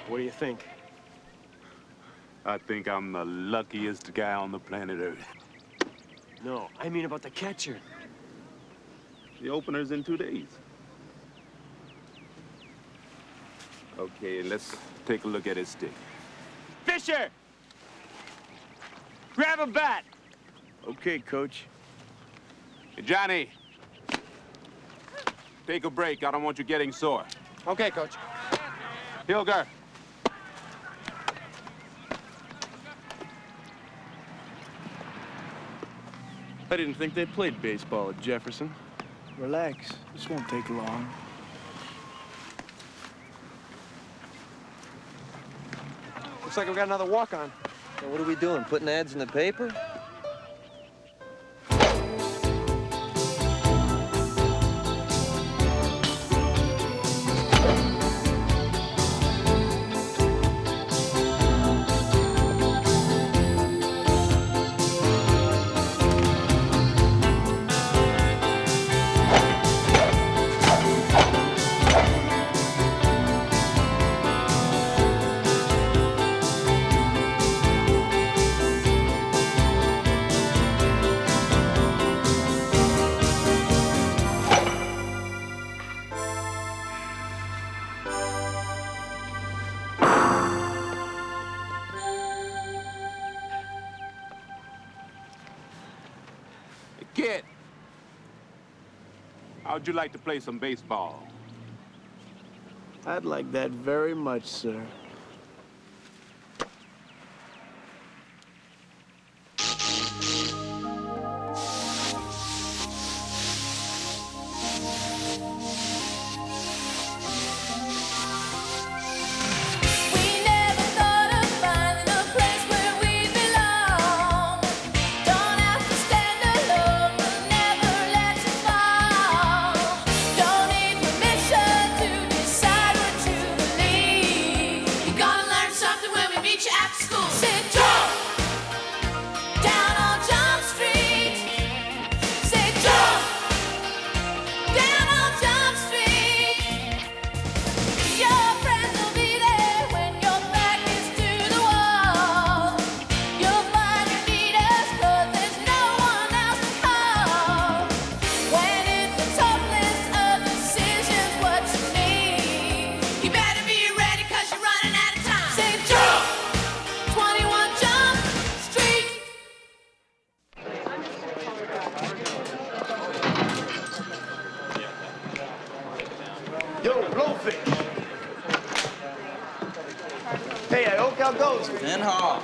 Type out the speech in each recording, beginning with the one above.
What do you think? I think I'm the luckiest guy on the planet Earth. No, I mean about the catcher. The opener's in 2 days. Okay, let's take a look at his stick. Fisher! Grab a bat! Okay, Coach. Hey, Johnny. Take a break. I don't want you getting sore. Okay, Coach. Hilger. I didn't think they played baseball at Jefferson. Relax. This won't take long. Looks like we got another walk-on. So what are we doing, putting ads in the paper? Kid, how'd you like to play some baseball? I'd like that very much, sir. Hey, I hope how goes. Penhall,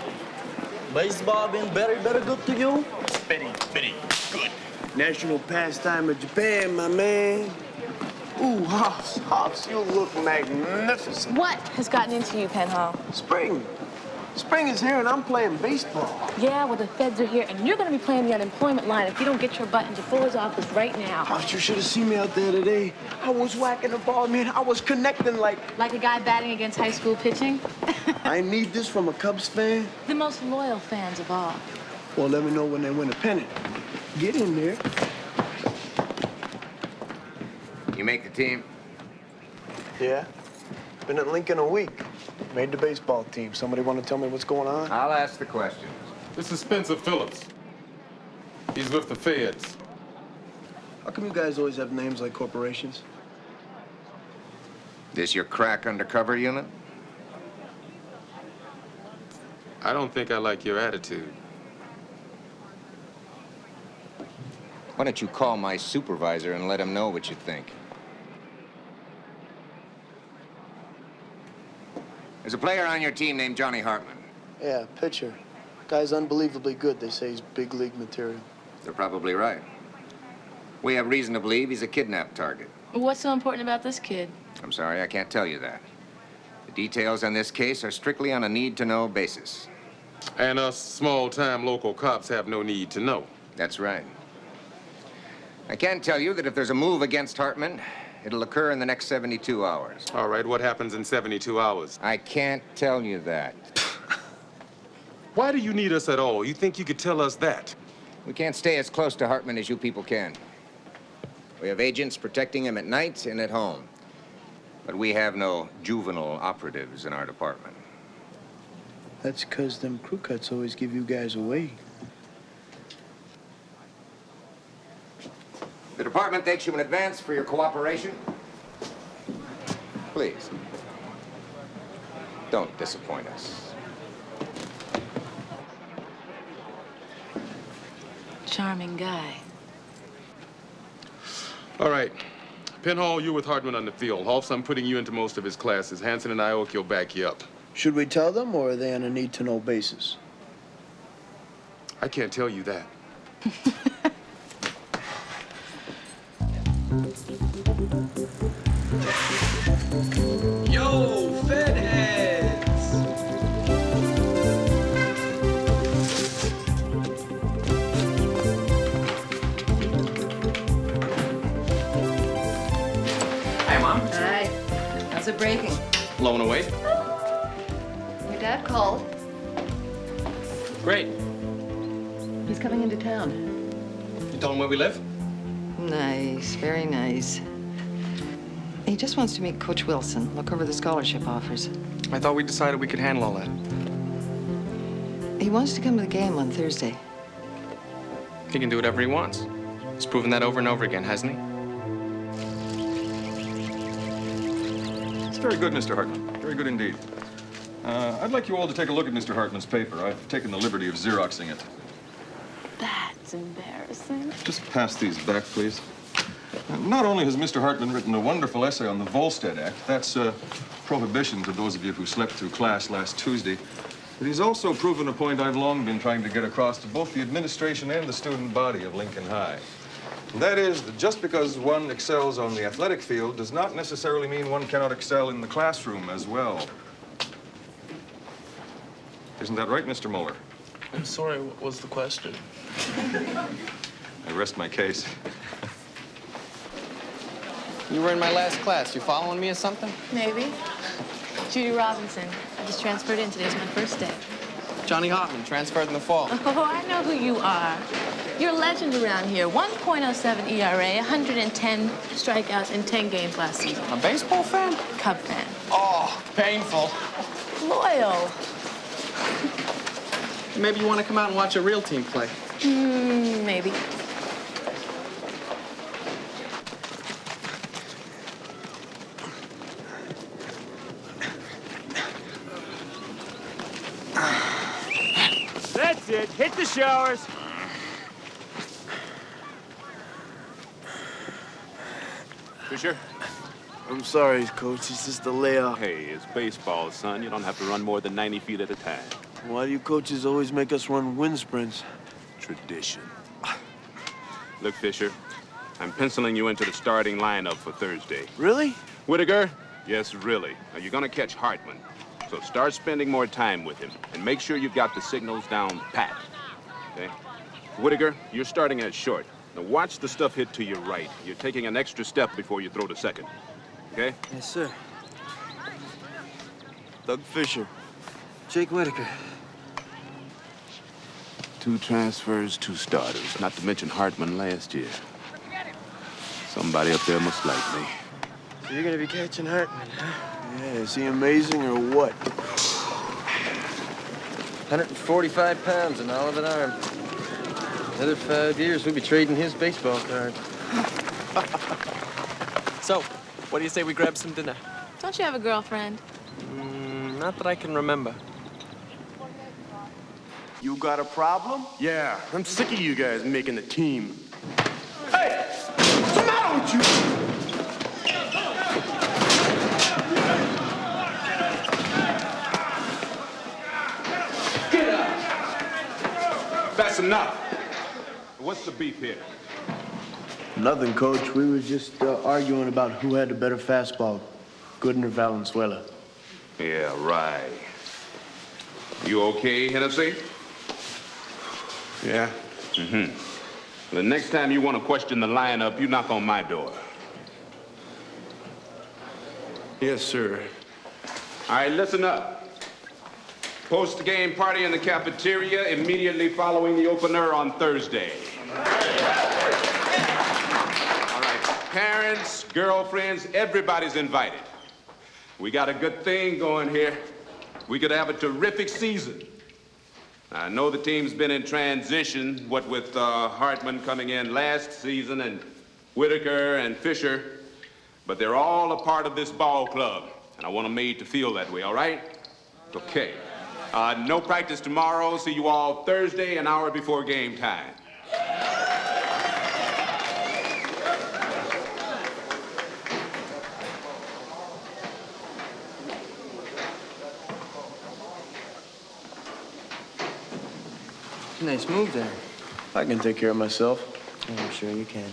baseball been very good to you? Very good. National pastime of Japan, my man. Ooh, Hoffs, you look magnificent. What has gotten into you, Penhall? Spring. Spring is here and I'm playing baseball. Yeah, well, the feds are here, and you're going to be playing the unemployment line if you don't get your butt into Fuller's office right now. Hoffs, you should have seen me out there today. I was whacking the ball, man. I was connecting like... Like a guy batting against high school pitching? I need this from a Cubs fan. The most loyal fans of all. Well, let me know when they win a pennant. Get in there. You make the team? Yeah. Been at Lincoln a week. Made the baseball team. Somebody want to tell me what's going on? I'll ask the questions. This is Spencer Phillips. He's with the feds. How come you guys always have names like corporations? This your crack undercover unit? I don't think I like your attitude. Why don't you call my supervisor and let him know what you think? There's a player on your team named Johnny Hartman. Yeah, pitcher. Guy's unbelievably good. They say he's big league material. They're probably right. We have reason to believe he's a kidnap target. What's so important about this kid? I'm sorry, I can't tell you that. The details on this case are strictly on a need-to-know basis. And us small-time local cops have no need to know. That's right. I can tell you that if there's a move against Hartman, it'll occur in the next 72 hours. All right, what happens in 72 hours? I can't tell you that. Why do you need us at all? You think you could tell us that? We can't stay as close to Hartman as you people can. We have agents protecting him at night and at home. But we have no juvenile operatives in our department. That's 'cause them crew cuts always give you guys away. The department thanks you in advance for your cooperation. Please, don't disappoint us. Charming guy. All right. Penhall, you're with Hartman on the field. Hoffs, I'm putting you into most of his classes. Hanson and Ioki will back you up. Should we tell them, or are they on a need-to-know basis? I can't tell you that. Yo, Fed heads! Hi, Mom. Hi. How's it breaking? Blowing away. Your dad called. Great. He's coming into town. You told him where we live? Nice, very nice. He just wants to meet Coach Wilson, look over the scholarship offers. I thought we decided we could handle all that. He wants to come to the game on Thursday. He can do whatever he wants. He's proven that over and over again, hasn't he? It's very good, Mr. Hartman. Very good indeed. I'd like you all to take a look at Mr. Hartman's paper. I've taken the liberty of Xeroxing it. That's embarrassing. Just pass these back, please. Not only has Mr. Hartman written a wonderful essay on the Volstead Act, that's a prohibition to those of you who slept through class last Tuesday, but he's also proven a point I've long been trying to get across to both the administration and the student body of Lincoln High. And that is that just because one excels on the athletic field does not necessarily mean one cannot excel in the classroom as well. Isn't that right, Mr. Mueller? I'm sorry, what was the question? I rest my case. You were in my last class. You following me or something? Maybe. Judy Robinson. I just transferred in. Today's my first day. Johnny Hoffman, transferred in the fall. Oh, I know who you are. You're a legend around here. 1.07 ERA, 110 strikeouts in 10 games last season. A baseball fan? Cub fan. Oh, painful. Loyal. Maybe you want to come out and watch a real team play. Maybe. That's it. Hit the showers. Fisher? I'm sorry, Coach. It's just a layup. Hey, it's baseball, son. You don't have to run more than 90 feet at a time. Why do you coaches always make us run wind sprints? Tradition. Look, Fisher, I'm penciling you into the starting lineup for Thursday. Really? Whitaker? Yes, really. Now, you're gonna catch Hartman. So start spending more time with him, and make sure you've got the signals down pat, okay? Whitaker, you're starting at short. Now watch the stuff hit to your right. You're taking an extra step before you throw to second, okay? Yes, sir. Doug Fisher. Jake Whitaker. 2 transfers, 2 starters, not to mention Hartman last year. Somebody up there must like me. So you're gonna be catching Hartman, huh? Yeah, is he amazing or what? 145 pounds and all of an arm. Another 5 years, we'll be trading his baseball card. So, what do you say we grab some dinner? Don't you have a girlfriend? Not that I can remember. You got a problem? Yeah, I'm sick of you guys making the team. Hey! What's the matter with you? That's enough. What's the beef here? Nothing, Coach. We were just arguing about who had the better fastball, Gooden or Valenzuela. Yeah, right. You okay, Hennessy? Yeah. Mm-hmm. The next time you want to question the lineup, you knock on my door. Yes, sir. All right, listen up. Post-game party in the cafeteria immediately following the opener on Thursday. All right, parents, girlfriends, everybody's invited. We got a good thing going here. We could have a terrific season. I know the team's been in transition, what with Hartman coming in last season and Whitaker and Fisher, but they're all a part of this ball club, and I want them made to feel that way, all right? Okay. No practice tomorrow. See you all Thursday, an hour before game time. Nice move there. I can take care of myself. I'm sure you can.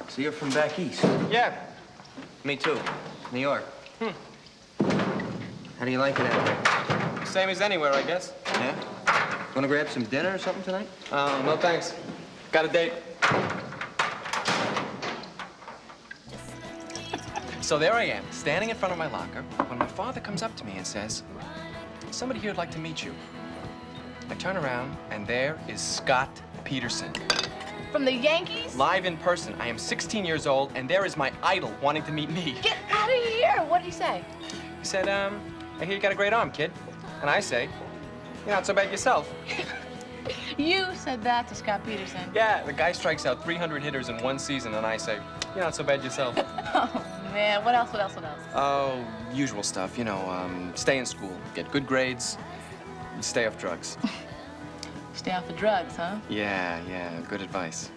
So you're from back east? Yeah. Me too. New York. How do you like it out there? Same as anywhere, I guess. Yeah? Wanna grab some dinner or something tonight? No thanks. Got a date. So there I am, standing in front of my locker, when my father comes up to me and says, somebody here would like to meet you. I turn around, and there is Scott Peterson. From the Yankees? Live in person. I am 16 years old, and there is my idol wanting to meet me. Get out of here! What did he say? He said, I hear you got a great arm, kid. And I say, you're not so bad yourself. You said that to Scott Peterson. Yeah, the guy strikes out 300 hitters in one season, and I say, you're not so bad yourself. Oh, man. What else? Oh, usual stuff. You know, stay in school, get good grades, and stay off drugs. Stay off the drugs, huh? Yeah, good advice.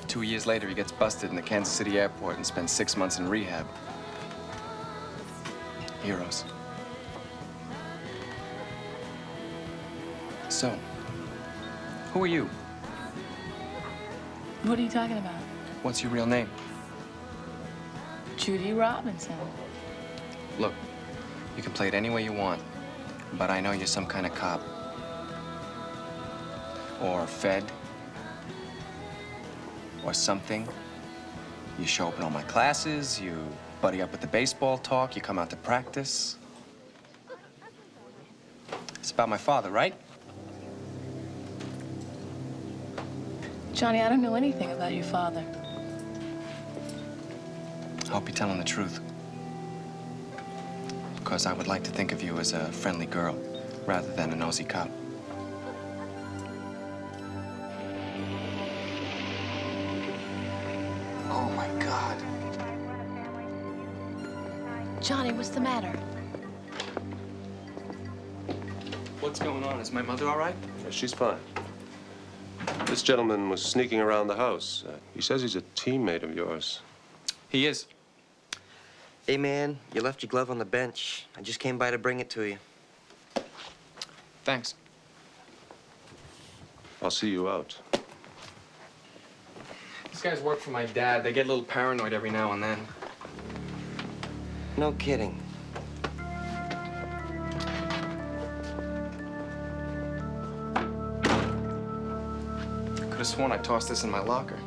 2 years later, he gets busted in the Kansas City airport and spends 6 months in rehab. Heroes. So, who are you? What are you talking about? What's your real name? Judy Robinson. Look, you can play it any way you want, but I know you're some kind of cop. Or Fed. Or something. You show up in all my classes, you buddy up with the baseball talk, you come out to practice. It's about my father, right? Johnny, I don't know anything about your father. I hope you're telling the truth. Because I would like to think of you as a friendly girl, rather than a nosy cop. Oh, my God. Johnny, what's the matter? What's going on? Is my mother all right? Yeah, she's fine. This gentleman was sneaking around the house. He says he's a teammate of yours. He is. Hey, man, you left your glove on the bench. I just came by to bring it to you. Thanks. I'll see you out. These guys work for my dad. They get a little paranoid every now and then. No kidding. Could have sworn I tossed this in my locker.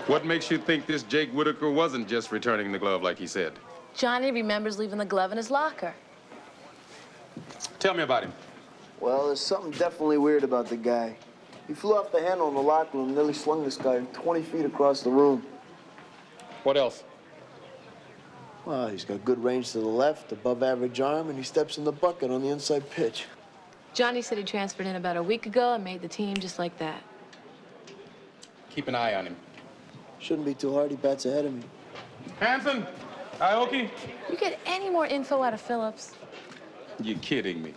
What makes you think this Jake Whitaker wasn't just returning the glove like he said? Johnny remembers leaving the glove in his locker. Tell me about him. Well, there's something definitely weird about the guy. He flew off the handle in the locker room, nearly slung this guy 20 feet across the room. What else? Well, he's got good range to the left, above average arm, and he steps in the bucket on the inside pitch. Johnny said he transferred in about a week ago and made the team just like that. Keep an eye on him. Shouldn't be too hard. He bats ahead of me. Hanson, Aoki. You get any more info out of Phillips? You're kidding me.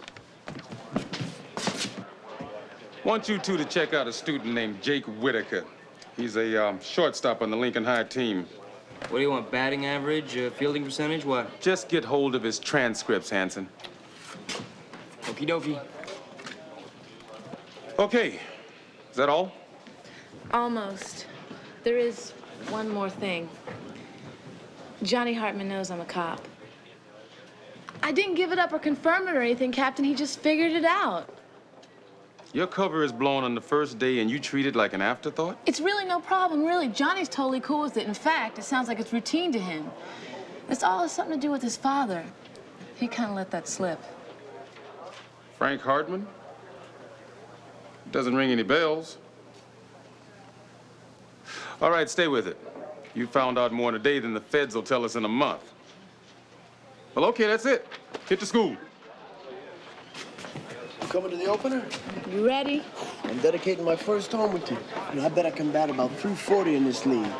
Want you two to check out a student named Jake Whitaker. He's a shortstop on the Lincoln High team. What do you want, batting average, fielding percentage, what? Just get hold of his transcripts, Hanson. Okie dokie. Okay. Is that all? Almost. There is one more thing. Johnny Hartman knows I'm a cop. I didn't give it up or confirm it or anything, Captain. He just figured it out. Your cover is blown on the first day and you treat it like an afterthought? It's really no problem, really. Johnny's totally cool with it. In fact, it sounds like it's routine to him. This all has something to do with his father. He kind of let that slip. Frank Hartman? Doesn't ring any bells. All right, stay with it. You found out more in a day than the feds will tell us in a month. Well, okay, that's it. Hit the school. You coming to the opener? You ready? I'm dedicating my first home with you. I bet I can bat about 340 in this league.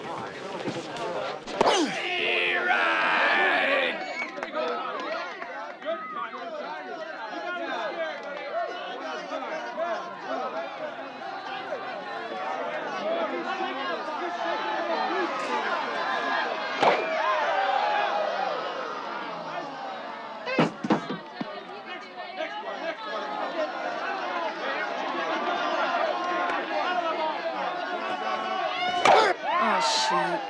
Oh, shoot.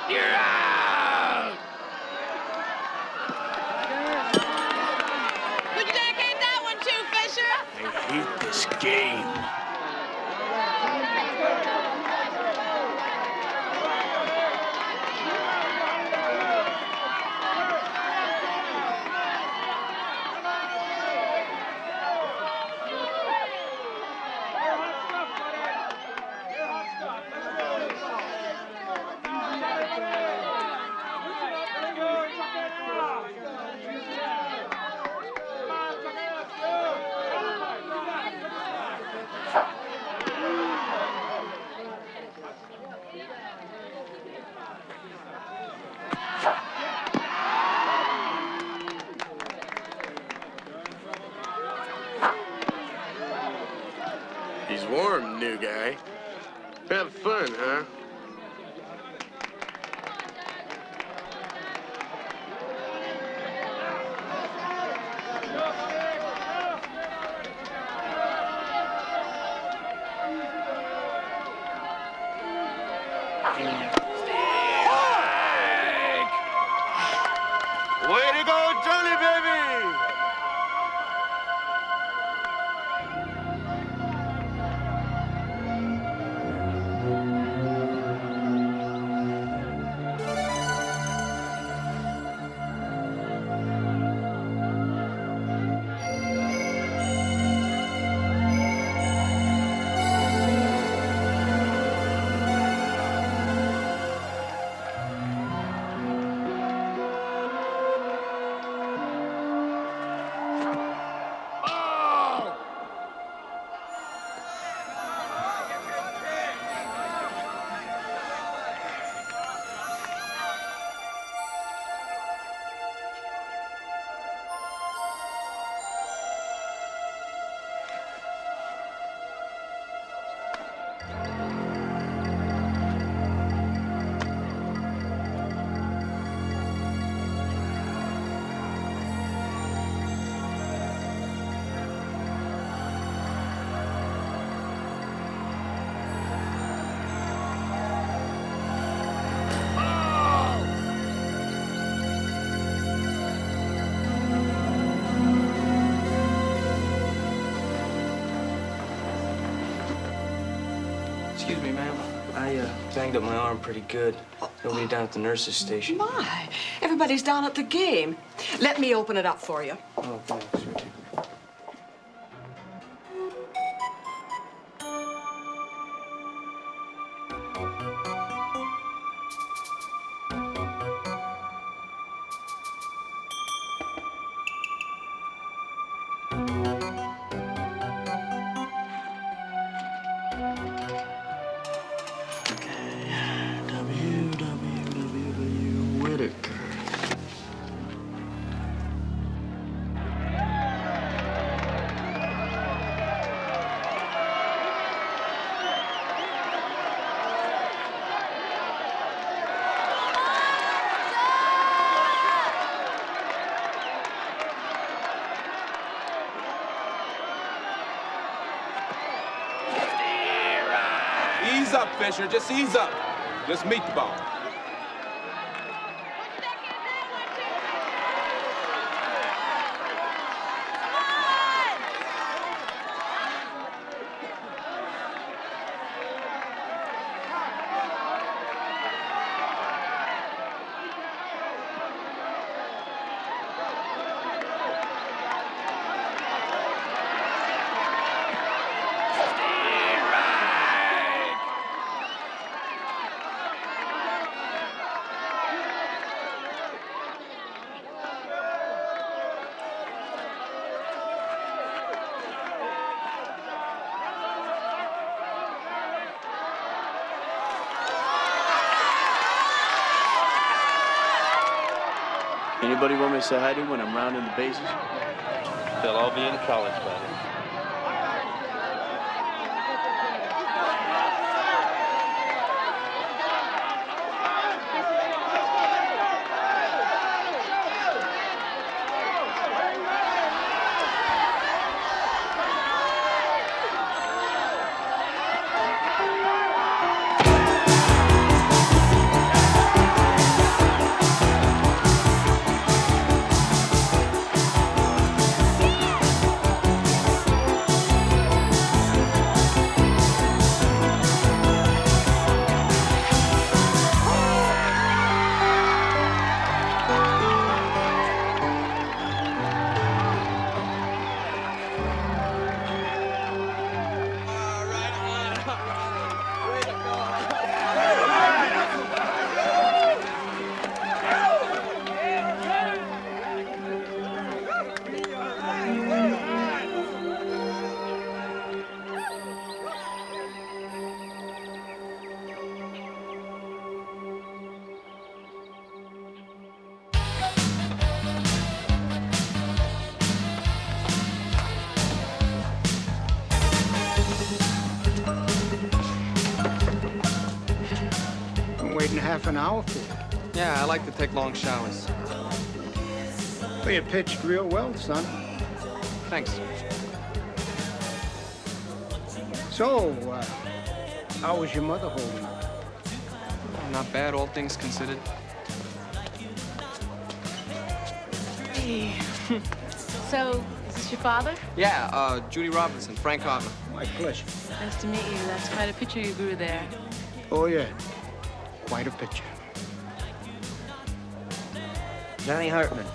You're out! Would you dedicate that one too, Fisher? I hate this game. He's warm, new guy. Have fun, huh? Way to go, Johnny, baby! Excuse me, ma'am. I banged up my arm pretty good. Nobody down at the nurse's station. My, everybody's down at the game. Let me open it up for you. Oh, thanks. Ease up, Fisher. Just ease up. Just meet the ball. Anybody want me to say hi to when I'm rounding the bases? They'll all be in college by then. Waiting half an hour for you. Yeah, I like to take long showers. Well, you pitched real well, son. Thanks. So, how was your mother holding up? Not bad, all things considered. Hey. So, is this your father? Yeah, Judy Robinson, Frank Hartman. My pleasure. Nice to meet you. That's quite a picture you grew there. Oh, yeah. Quite a picture. Johnny Hartman.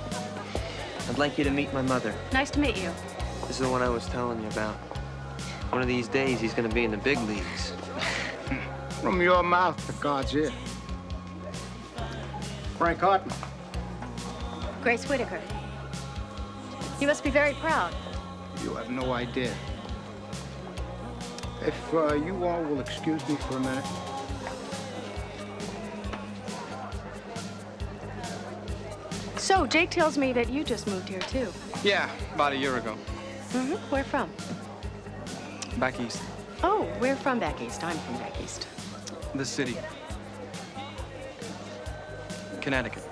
I'd like you to meet my mother. Nice to meet you. This is the one I was telling you about. One of these days, he's gonna be in the big leagues. From your mouth to God's ear. Frank Hartman. Grace Whitaker. You must be very proud. You have no idea. If you all will excuse me for a minute. So, Jake tells me that you just moved here, too. Yeah, about a year ago. Mm-hmm. Where from? Back east. Oh, we're from back east. I'm from back east. The city. Connecticut.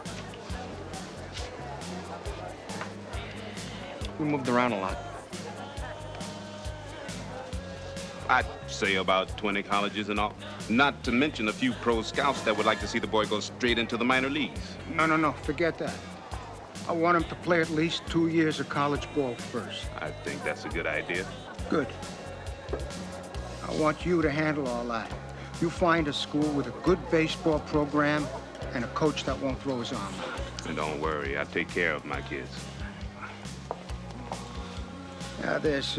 We moved around a lot. I'd say about 20 colleges and all. Not to mention a few pro scouts that would like to see the boy go straight into the minor leagues. No, forget that. I want him to play at least 2 years of college ball first. I think that's a good idea. Good. I want you to handle all that. You find a school with a good baseball program and a coach that won't throw his arm out. And don't worry, I take care of my kids. Now, there's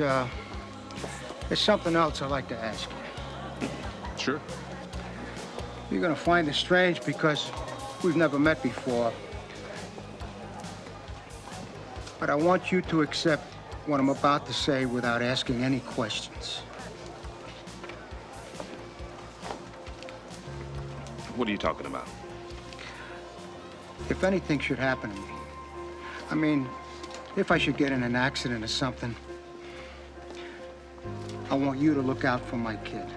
something else I'd like to ask you. Sure. You're gonna find it strange because we've never met before. But I want you to accept what I'm about to say without asking any questions. What are you talking about? If anything should happen to me, I mean, if I should get in an accident or something, I want you to look out for my kid.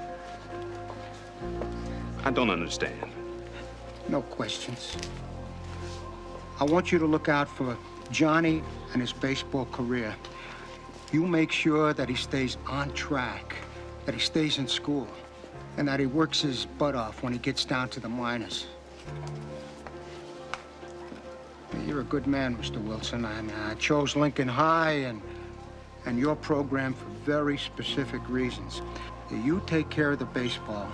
I don't understand. No questions. I want you to look out for Johnny and his baseball career. You make sure that he stays on track, that he stays in school, and that he works his butt off when he gets down to the minors. You're a good man, Mr. Wilson. I chose Lincoln High and your program for very specific reasons. You take care of the baseball,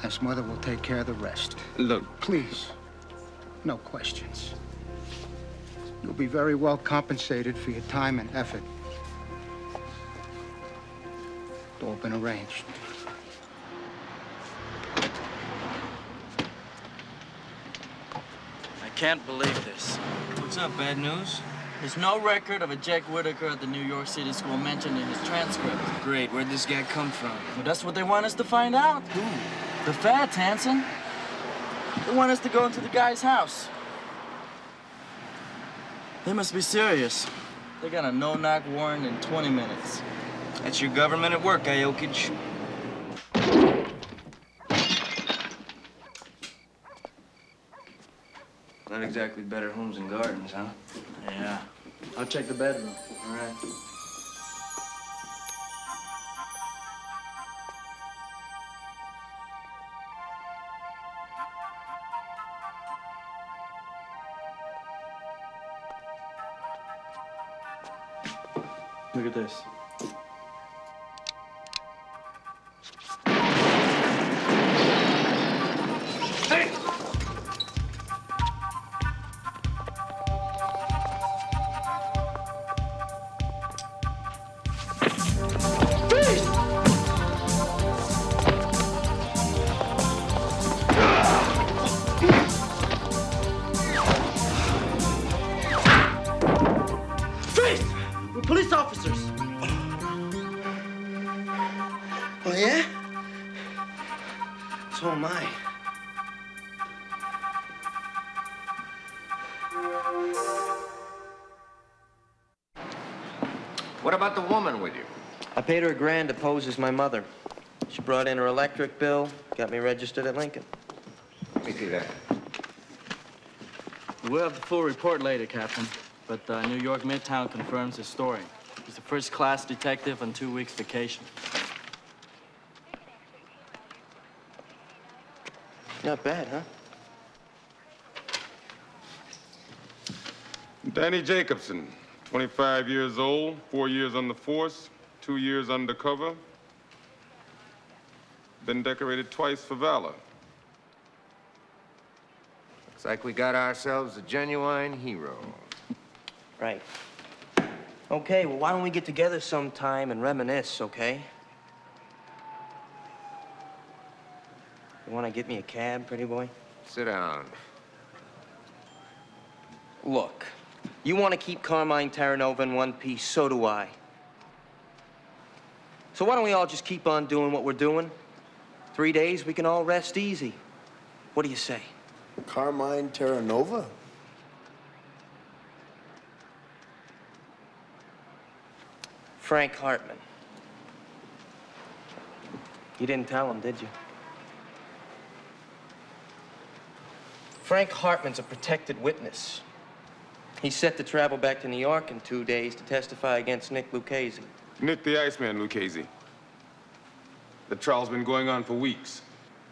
as Mother will take care of the rest. Look. Please, no questions. You'll be very well compensated for your time and effort. It's all been arranged. I can't believe this. What's up, bad news? There's no record of a Jake Whitaker at the New York City school mentioned in his transcript. Great, where'd this guy come from? Well, that's what they want us to find out. Who? The Feds, Hanson. They want us to go into the guy's house. They must be serious. They got a no-knock warrant in 20 minutes. That's your government at work, Jokic. Not exactly better homes and gardens, huh? Yeah. I'll check the bedroom. All right. Look at this. Hey! We're police officers. Oh, yeah? So am I. What about the woman with you? I paid her $1,000 to pose as my mother. She brought in her electric bill, got me registered at Lincoln. Let me see that. We'll have the full report later, Captain. But New York Midtown confirms his story. He's a first-class detective on 2 weeks vacation. Not bad, huh? Danny Jacobson, 25 years old, 4 years on the force, 2 years undercover. Been decorated twice for valor. Looks like we got ourselves a genuine hero. Right. Okay, well, why don't we get together sometime and reminisce, okay? You want to get me a cab, pretty boy? Sit down. Look, you want to keep Carmine Terranova in one piece, so do I. So why don't we all just keep on doing what we're doing? 3 days, we can all rest easy. What do you say? Carmine Terranova? Frank Hartman. You didn't tell him, did you? Frank Hartman's a protected witness. He's set to travel back to New York in 2 days to testify against Nick Lucchese. Nick the Iceman Lucchese. The trial's been going on for weeks.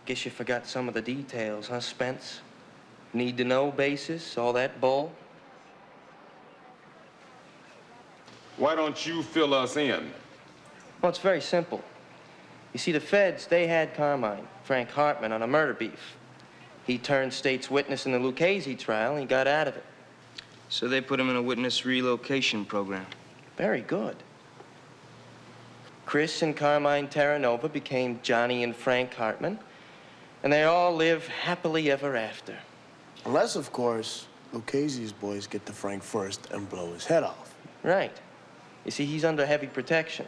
Guess you forgot some of the details, huh, Spence? Need-to-know basis, all that bull? Why don't you fill us in? Well, it's very simple. You see, the feds, they had Carmine, Frank Hartman, on a murder beef. He turned state's witness in the Lucchese trial, and he got out of it. So they put him in a witness relocation program. Very good. Chris and Carmine Terranova became Johnny and Frank Hartman, and they all live happily ever after. Unless, of course, Lucchese's boys get to Frank first and blow his head off. Right. You see, he's under heavy protection.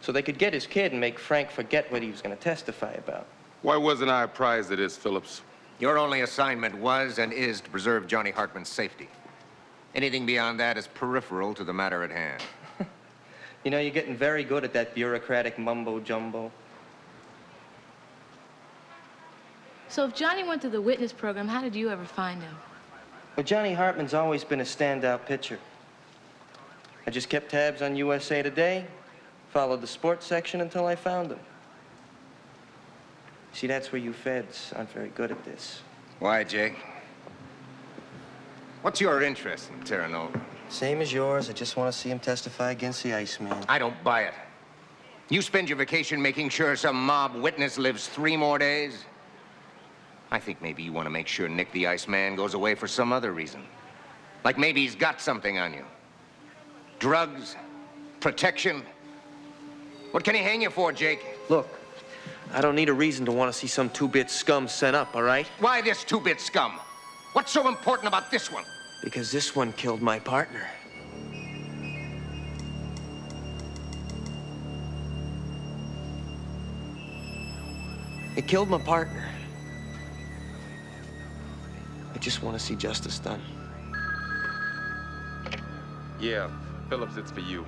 So they could get his kid and make Frank forget what he was going to testify about. Why wasn't I apprised of this, Phillips? Your only assignment was and is to preserve Johnny Hartman's safety. Anything beyond that is peripheral to the matter at hand. You know, you're getting very good at that bureaucratic mumbo-jumbo. So if Johnny went to the witness program, how did you ever find him? Well, Johnny Hartman's always been a standout pitcher. I just kept tabs on USA Today, followed the sports section until I found him. See, that's where you feds aren't very good at this. Why, Jake? What's your interest in Terranova? Same as yours. I just want to see him testify against the Iceman. I don't buy it. You spend your vacation making sure some mob witness lives 3 more days? I think maybe you want to make sure Nick the Iceman goes away for some other reason. Like maybe he's got something on you. Drugs, protection. What can he hang you for, Jake? Look, I don't need a reason to want to see some 2-bit scum sent up, all right? Why this 2-bit scum? What's so important about this one? Because this one killed my partner. It killed my partner. I just want to see justice done. Yeah, Phillips, it's for you.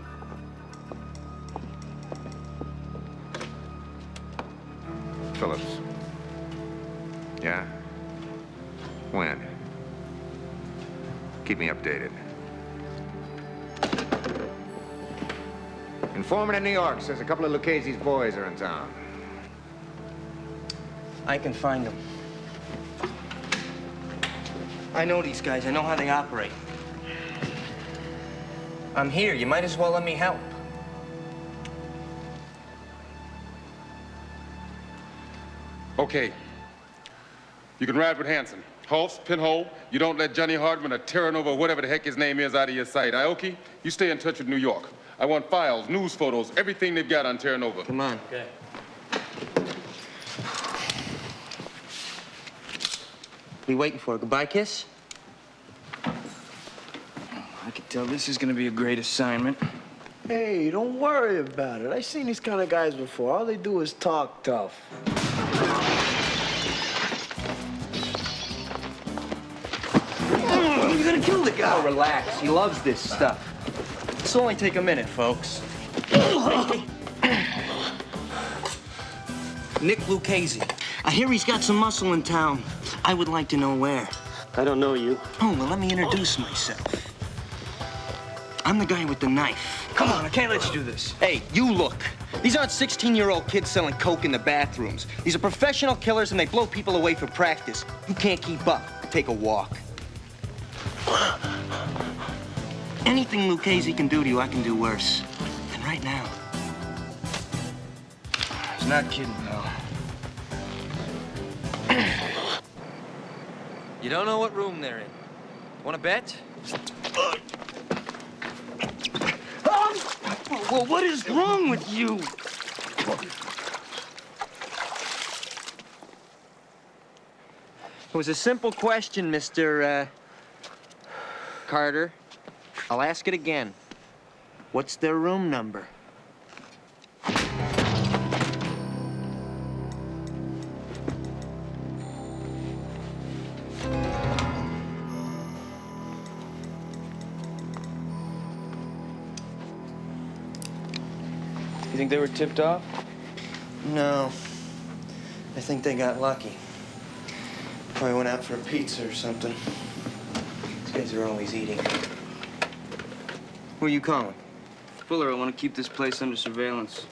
Phillips. Yeah? When? Keep me updated. Informant in New York says a couple of Lucchese's boys are in town. I can find them. I know these guys. I know how they operate. I'm here. You might as well let me help. Okay. You can ride with Hanson. Hoffs, Penhall, you don't let Johnny Hartman or Terranova, whatever the heck his name is, out of your sight. Aoki, you stay in touch with New York. I want files, news photos, everything they've got on Terranova. Come on. Okay. We waiting for a goodbye kiss? I can tell this is gonna be a great assignment. Hey, don't worry about it. I've seen these kind of guys before. All they do is talk tough. You're gonna kill the guy. Oh, relax. He loves this stuff. This'll only take a minute, folks. Nick Lucchese. I hear he's got some muscle in town. I would like to know where. I don't know you. Oh, well, let me introduce myself. I'm the guy with the knife. Come on, I can't let you do this. Hey, you look. These aren't 16-year-old kids selling coke in the bathrooms. These are professional killers, and they blow people away for practice. You can't keep up. Take a walk. Anything Lucchese can do to you, I can do worse. And right now. He's not kidding, though. You don't know what room they're in. Want to bet? Well, what is wrong with you? It was a simple question, Mr. Carter. I'll ask it again. What's their room number? You think they were tipped off? No. I think they got lucky. Probably went out for a pizza or something. These guys are always eating. Who are you calling? Fuller, I want to keep this place under surveillance.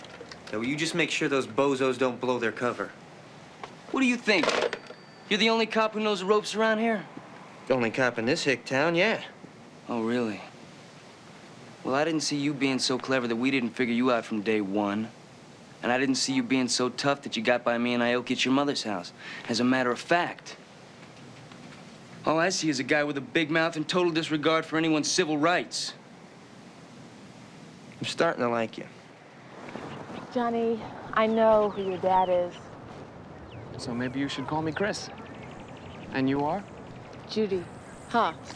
Yeah, will you just make sure those bozos don't blow their cover? What do you think? You're the only cop who knows the ropes around here? The only cop in this hick town, yeah. Oh, really? Well, I didn't see you being so clever that we didn't figure you out from day one. And I didn't see you being so tough that you got by me and Aoki at your mother's house. As a matter of fact, all I see is a guy with a big mouth and total disregard for anyone's civil rights. I'm starting to like you. Johnny, I know who your dad is. So maybe you should call me Chris. And you are? Judy Hoffs.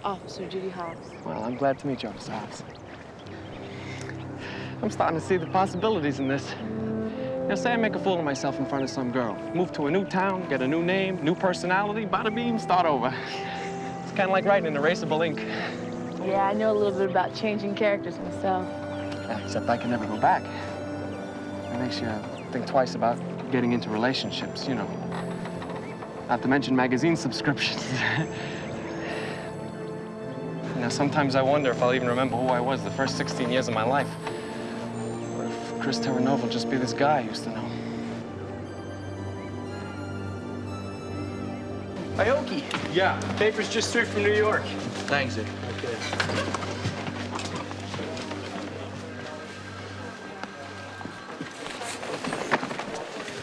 Officer Judy Hoffs. Well, I'm glad to meet you, Officer Hoffs. I'm starting to see the possibilities in this. Now, say I make a fool of myself in front of some girl. Move to a new town, get a new name, new personality, bada beam, start over. It's kind of like writing in erasable ink. Yeah, I know a little bit about changing characters myself. Yeah, except I can never go back. It makes you think twice about getting into relationships, you know. Not to mention magazine subscriptions. You know, sometimes I wonder if I'll even remember who I was the first 16 years of my life. What if Chris Terranova will just be this guy I used to know? Aoki. Yeah. Paper's just straight from New York. Thanks, sir. Okay.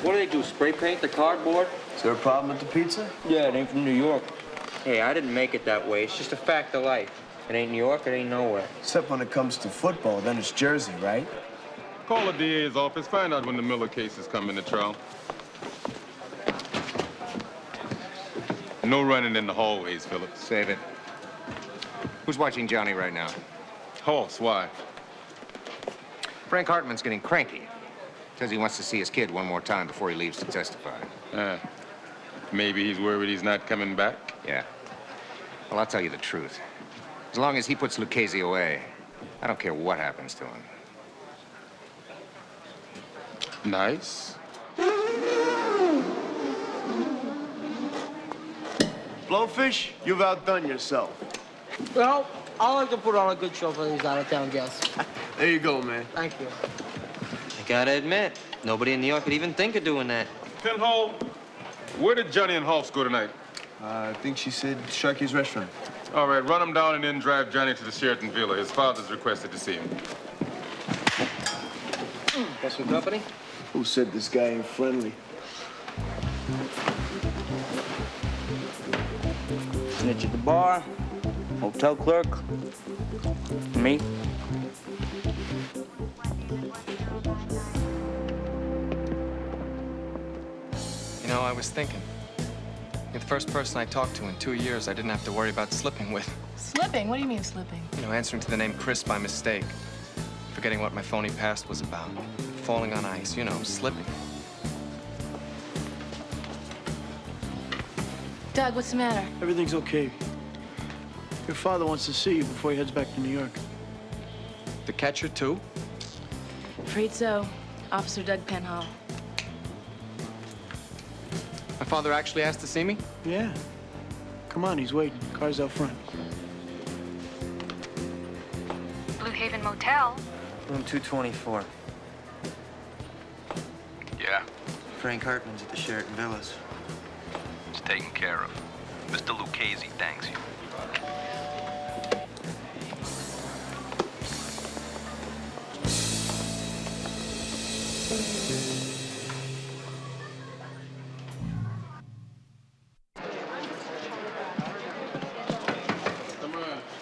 What do they do, spray paint the cardboard? Is there a problem with the pizza? Yeah, it ain't from New York. Hey, I didn't make it that way. It's just a fact of life. It ain't New York, it ain't nowhere. Except when it comes to football, then it's Jersey, right? Call the DA's office, find out when the Miller case is coming to trial. No running in the hallways, Phillips. Save it. Who's watching Johnny right now? Hoffs, why? Frank Hartman's getting cranky. Says he wants to see his kid one more time before he leaves to testify. Maybe he's worried he's not coming back? Yeah. Well, I'll tell you the truth. As long as he puts Lucchese away, I don't care what happens to him. Nice. Blowfish, you've outdone yourself. Well, I like to put on a good show for these out-of-town guests. There you go, man. Thank you. I gotta admit, nobody in New York could even think of doing that. Penhall, where did Johnny and Hoffs go tonight? I think she said Sharky's restaurant. All right, run him down and then drive Johnny to the Sheraton Villa. His father's requested to see him. Got some company? Who said this guy ain't friendly? Snitch at the bar, hotel clerk, me. You know, I was thinking. You're the first person I talked to in 2 years I didn't have to worry about slipping with. Slipping? What do you mean slipping? You know, answering to the name Chris by mistake. Forgetting what my phony past was about. Falling on ice, you know, slipping. Doug, what's the matter? Everything's okay. Your father wants to see you before he heads back to New York. The catcher, too? Afraid so. Officer Doug Penhall. My father actually asked to see me? Yeah. Come on, he's waiting. Car's out front. Blue Haven Motel. Room 224. Yeah, Frank Hartman's at the Sheraton Villas. it's taken care of. Mr. Lucchese thanks you.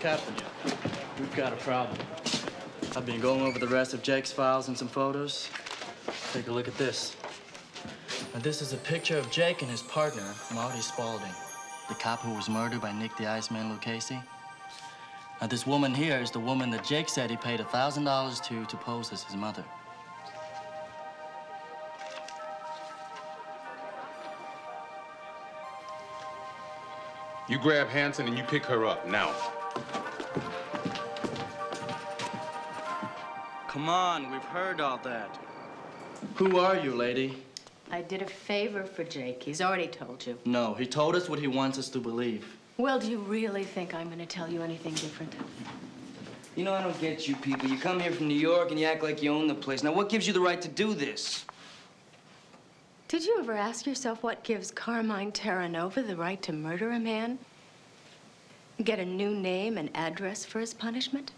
Captain, we've got a problem. I've been going over the rest of Jake's files and some photos. Take a look at this. Now, this is a picture of Jake and his partner, Marty Spaulding, the cop who was murdered by Nick the Iceman Lucchese. Now, this woman here is the woman that Jake said he paid $1,000 to pose as his mother. You grab Hanson and you pick her up, now. Come on, we've heard all that. Who are you, lady? I did a favor for Jake. He's already told you. No, he told us what he wants us to believe. Well, do you really think I'm going to tell you anything different? You know, I don't get you people. You come here from New York and you act like you own the place. Now, what gives you the right to do this? Did you ever ask yourself what gives Carmine Terranova the right to murder a man? Get a new name and address for his punishment?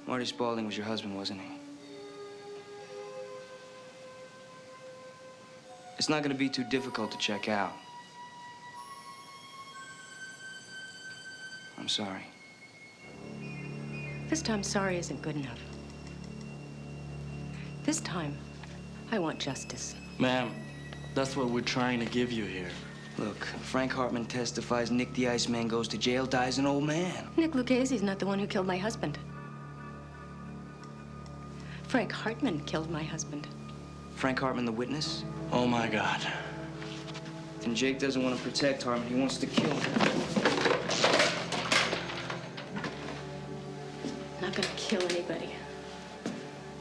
Marty Spaulding was your husband, wasn't he? It's not going to be too difficult to check out. I'm sorry. This time, sorry isn't good enough. This time, I want justice. Ma'am, that's what we're trying to give you here. Look, Frank Hartman testifies Nick the Iceman goes to jail, dies an old man. Nick Lucchese's not the one who killed my husband. Frank Hartman killed my husband. Frank Hartman, the witness? Oh, my God. And Jake doesn't want to protect Hartman. He wants to kill him. I'm not gonna kill anybody.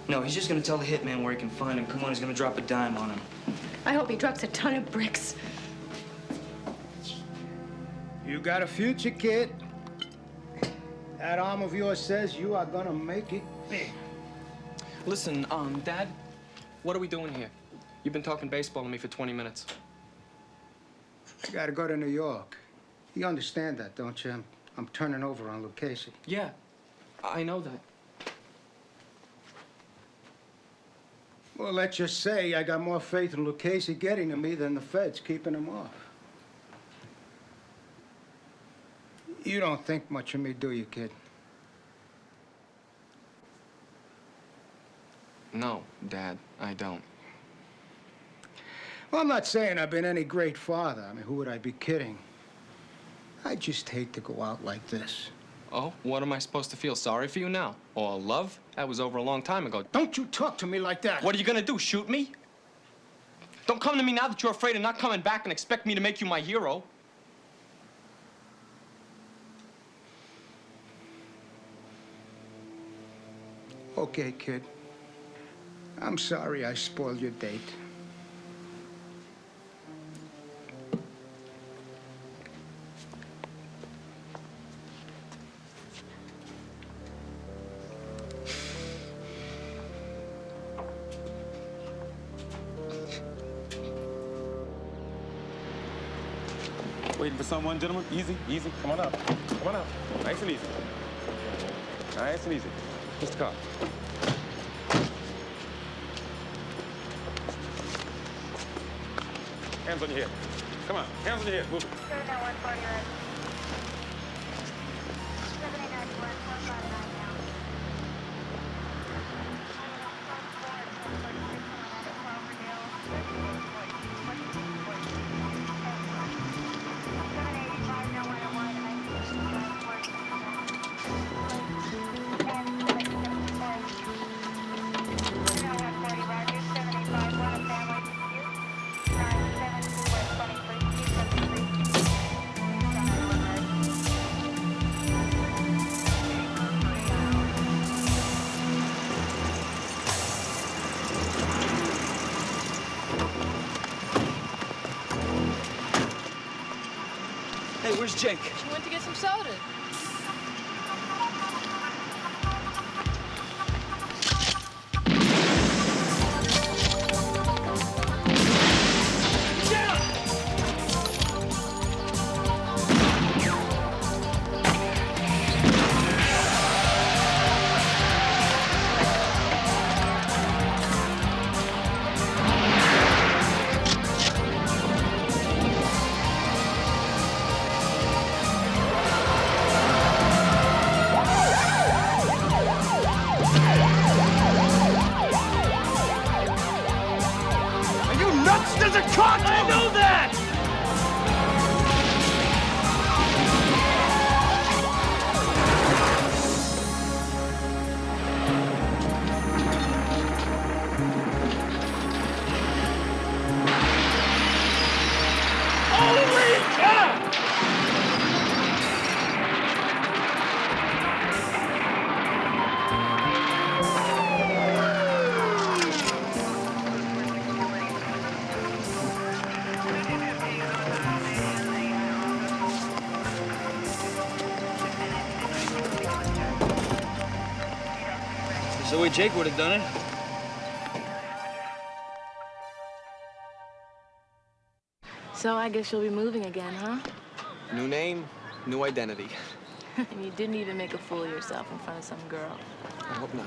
No, he's just going to tell the hitman where he can find him. Come on, he's going to drop a dime on him. I hope he drops a ton of bricks. You got a future, kid. That arm of yours says you are gonna make it big. Listen, Dad, what are we doing here? You've been talking baseball to me for 20 minutes. I gotta go to New York. You understand that, don't you? I'm turning over on Lucchese. Yeah, I know that. Well, let's just say I got more faith in Lucchese getting to me than the feds keeping him off. You don't think much of me, do you, kid? No, Dad, I don't. Well, I'm not saying I've been any great father. I mean, who would I be kidding? I just hate to go out like this. Oh, what am I supposed to feel? Sorry for you now? Or love? That was over a long time ago. Don't you talk to me like that. What are you gonna do, shoot me? Don't come to me now that you're afraid of not coming back and expect me to make you my hero. Okay, kid. I'm sorry I spoiled your date. Waiting for someone, gentlemen? Easy, easy. Come on up. Come on up. Nice and easy. Nice and easy. Mr. Carr. Hands on your head. Come on. Hands on your head. Move it. Hey, where's Jake? She went to get some soda. There's a cop! I know that! Holy cow! That's the way Jake would have done it. So I guess you'll be moving again, huh? New name, new identity. And you didn't even make a fool of yourself in front of some girl. I hope not.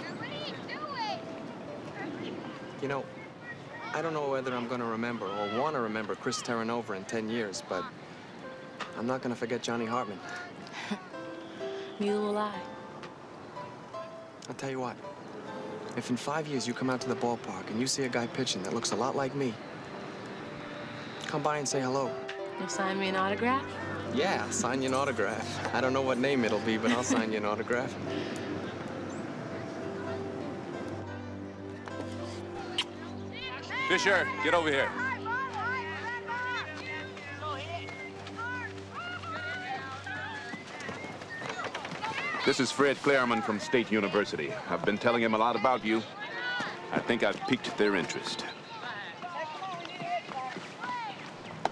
You know, I don't know whether I'm gonna remember or want to remember Chris Terranova in 10 years, but I'm not gonna forget Johnny Hartman. Neither will I. I'll tell you what. If in 5 years you come out to the ballpark and you see a guy pitching that looks a lot like me, come by and say hello. You'll sign me an autograph? Yeah, I'll sign you an autograph. I don't know what name it'll be, but I'll sign you an autograph. Fisher, get over here. This is Fred Clareman from State University. I've been telling him a lot about you. I think I've piqued their interest.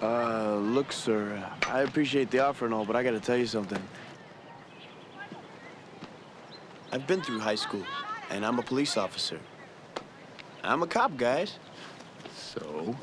Look, sir, I appreciate the offer and all, but I gotta tell you something. I've been through high school, and I'm a police officer. I'm a cop, guys. So?